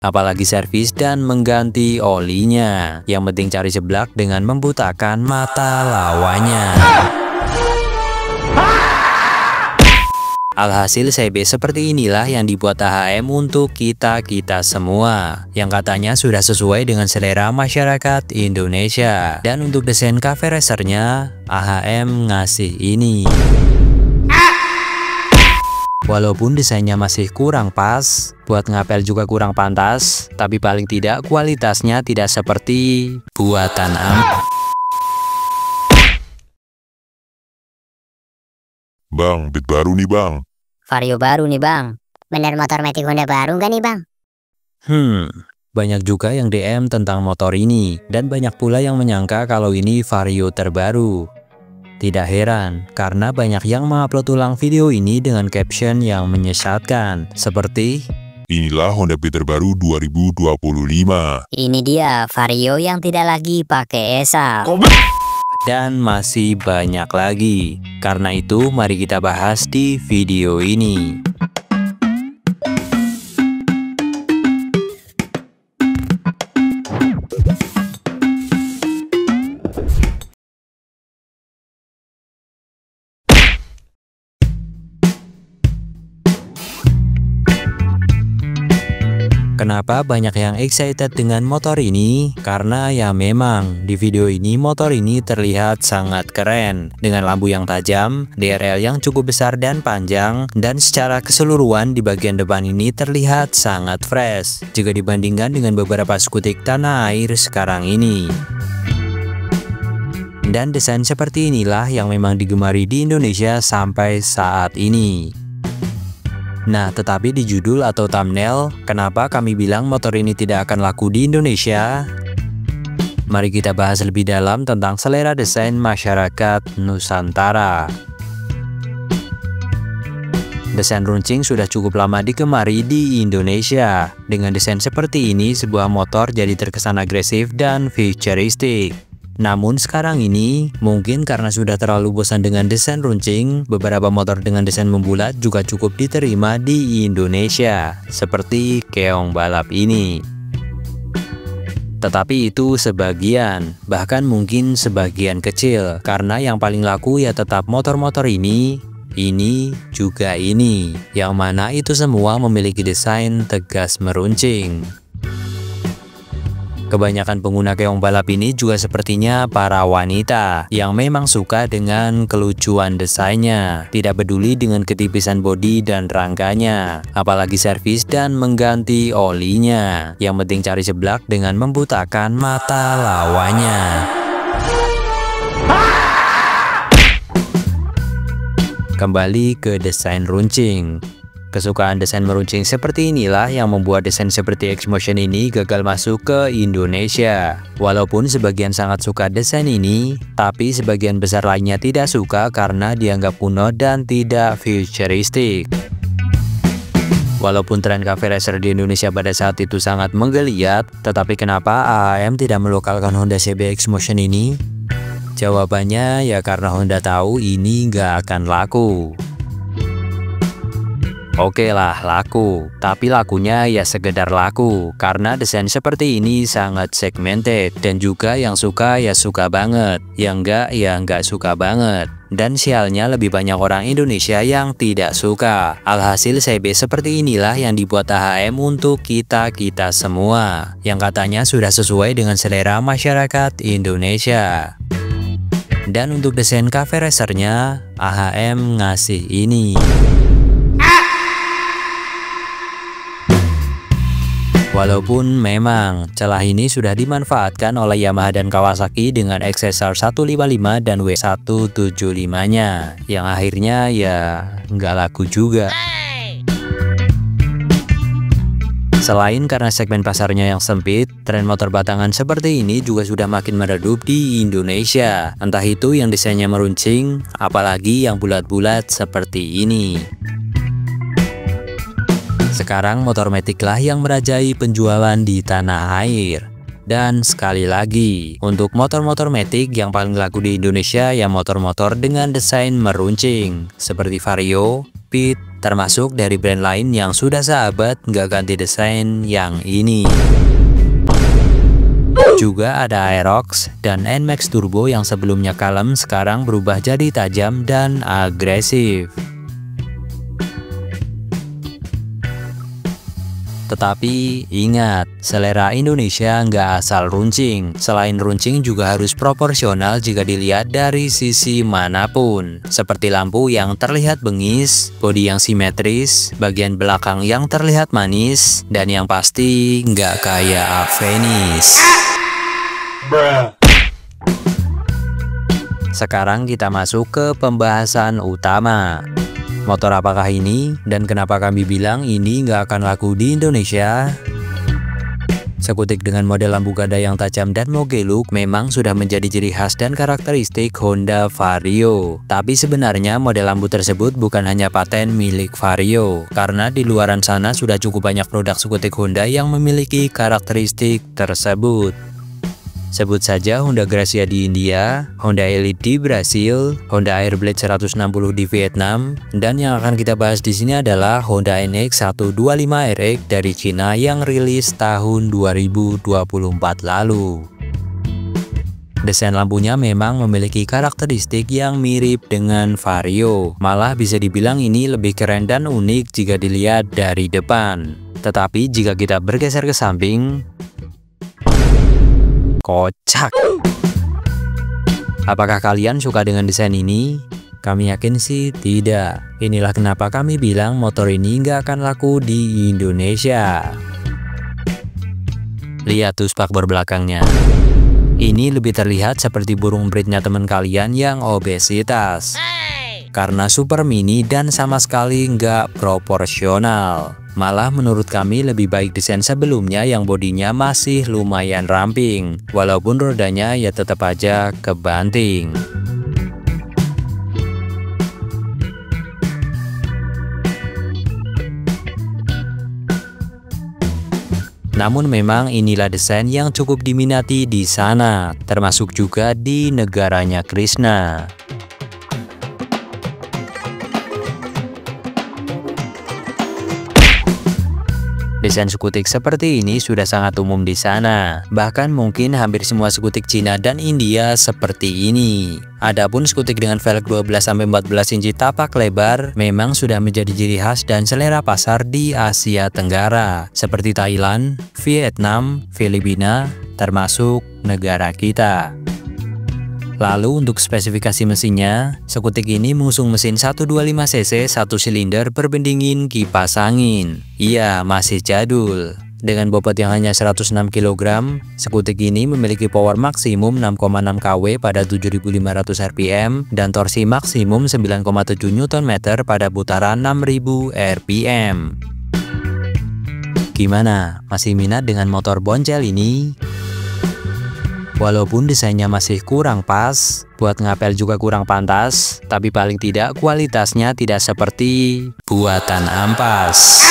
apalagi servis dan mengganti olinya. Yang penting cari jeblak dengan membutakan mata lawannya. Alhasil CB seperti inilah yang dibuat AHM untuk kita-kita semua, yang katanya sudah sesuai dengan selera masyarakat Indonesia. Dan untuk desain cafe racernya, AHM ngasih ini. Walaupun desainnya masih kurang pas, buat ngapel juga kurang pantas, tapi paling tidak kualitasnya tidak seperti buatan Bang, beat baru nih bang. Vario baru nih bang. Bener motor Matic Honda baru nggak nih bang? Banyak juga yang DM tentang motor ini, dan banyak pula yang menyangka kalau ini Vario terbaru. Tidak heran, karena banyak yang mengupload ulang video ini dengan caption yang menyesatkan, seperti Inilah Honda Beat terbaru 2025. Ini dia Vario yang tidak lagi pakai ESA. dan masih banyak lagi. Karena itu, mari kita bahas di video ini. Kenapa banyak yang excited dengan motor ini? Karena ya memang di video ini motor ini terlihat sangat keren dengan lampu yang tajam, DRL yang cukup besar dan panjang, dan secara keseluruhan di bagian depan ini terlihat sangat fresh jika dibandingkan dengan beberapa skutik tanah air sekarang ini. Dan desain seperti inilah yang memang digemari di Indonesia sampai saat ini. Nah, tetapi di judul atau thumbnail, kenapa kami bilang motor ini tidak akan laku di Indonesia? Mari kita bahas lebih dalam tentang selera desain masyarakat Nusantara. Desain runcing sudah cukup lama digemari di Indonesia. Dengan desain seperti ini, sebuah motor jadi terkesan agresif dan futuristik. Namun sekarang ini, mungkin karena sudah terlalu bosan dengan desain runcing, beberapa motor dengan desain membulat juga cukup diterima di Indonesia, seperti keong balap ini. Tetapi itu sebagian, bahkan mungkin sebagian kecil, karena yang paling laku ya tetap motor-motor ini juga ini, yang mana itu semua memiliki desain tegas meruncing. Kebanyakan pengguna keong balap ini juga sepertinya para wanita yang memang suka dengan kelucuan desainnya, tidak peduli dengan ketipisan bodi dan rangkanya, apalagi servis dan mengganti olinya. Yang penting cari jeblak dengan membutakan mata lawannya. Kembali ke desain runcing. Kesukaan desain meruncing seperti inilah yang membuat desain seperti X-Motion ini gagal masuk ke Indonesia. Walaupun sebagian sangat suka desain ini, tapi sebagian besar lainnya tidak suka karena dianggap kuno dan tidak futuristik. Walaupun tren cafe racer di Indonesia pada saat itu sangat menggeliat, tetapi kenapa AHM tidak melokalkan Honda CB X-Motion ini? Jawabannya ya karena Honda tahu ini nggak akan laku. Oke lah laku, tapi lakunya ya sekedar laku, karena desain seperti ini sangat segmented, dan juga yang suka ya suka banget, yang enggak ya enggak suka banget. Dan sialnya lebih banyak orang Indonesia yang tidak suka. Alhasil CB seperti inilah yang dibuat AHM untuk kita-kita semua, yang katanya sudah sesuai dengan selera masyarakat Indonesia. Dan untuk desain cafe racernya, AHM ngasih ini. Walaupun memang celah ini sudah dimanfaatkan oleh Yamaha dan Kawasaki dengan XSR 155 dan W175-nya, yang akhirnya ya nggak laku juga. Selain karena segmen pasarnya yang sempit, tren motor batangan seperti ini juga sudah makin meredup di Indonesia. Entah itu yang desainnya meruncing, apalagi yang bulat-bulat seperti ini. Sekarang motor Matic lah yang merajai penjualan di tanah air. Dan sekali lagi, untuk motor-motor Matic yang paling laku di Indonesia ya motor-motor dengan desain meruncing, seperti Vario, Beat, termasuk dari brand lain yang sudah sahabat nggak ganti desain yang ini. Juga ada Aerox dan NMAX Turbo yang sebelumnya kalem sekarang berubah jadi tajam dan agresif. Tetapi ingat, selera Indonesia nggak asal runcing. Selain runcing juga harus proporsional jika dilihat dari sisi manapun. Seperti lampu yang terlihat bengis, bodi yang simetris, bagian belakang yang terlihat manis, dan yang pasti nggak kayak Avenis. Sekarang kita masuk ke pembahasan utama. Motor apakah ini dan kenapa kami bilang ini nggak akan laku di Indonesia? Skutik dengan model lampu gada yang tajam dan moge look memang sudah menjadi ciri khas dan karakteristik Honda Vario. Tapi sebenarnya model lampu tersebut bukan hanya paten milik Vario, karena di luaran sana sudah cukup banyak produk skutik Honda yang memiliki karakteristik tersebut. Sebut saja Honda Gracia di India, Honda Elite di Brasil, Honda Airblade 160 di Vietnam, dan yang akan kita bahas di sini adalah Honda NX125RX dari Cina yang rilis tahun 2024 lalu. Desain lampunya memang memiliki karakteristik yang mirip dengan Vario, malah bisa dibilang ini lebih keren dan unik jika dilihat dari depan. Tetapi jika kita bergeser ke samping, kocak. Apakah kalian suka dengan desain ini? Kami yakin sih tidak. Inilah kenapa kami bilang motor ini nggak akan laku di Indonesia. Lihat tuh spakbor belakangnya. Ini lebih terlihat seperti burung breednya teman kalian yang obesitas. Karena super mini dan sama sekali nggak proporsional. Malah menurut kami lebih baik desain sebelumnya yang bodinya masih lumayan ramping, walaupun rodanya ya tetap aja kebanting. Namun memang inilah desain yang cukup diminati di sana, termasuk juga di negaranya Krishna. Desain skutik seperti ini sudah sangat umum di sana. Bahkan mungkin hampir semua skutik Cina dan India seperti ini. Adapun skutik dengan velg 12-14 inci tapak lebar memang sudah menjadi ciri khas dan selera pasar di Asia Tenggara, seperti Thailand, Vietnam, Filipina, termasuk negara kita. Lalu untuk spesifikasi mesinnya, skutik ini mengusung mesin 125cc 1 silinder berbendingin kipas angin. Iya, masih jadul. Dengan bobot yang hanya 106 kg, skutik ini memiliki power maksimum 6,6 kW pada 7.500 rpm dan torsi maksimum 9,7 Nm pada putaran 6.000 rpm. Gimana? Masih minat dengan motor boncel ini? Walaupun desainnya masih kurang pas, buat ngapel juga kurang pantas, tapi paling tidak kualitasnya tidak seperti buatan ampas.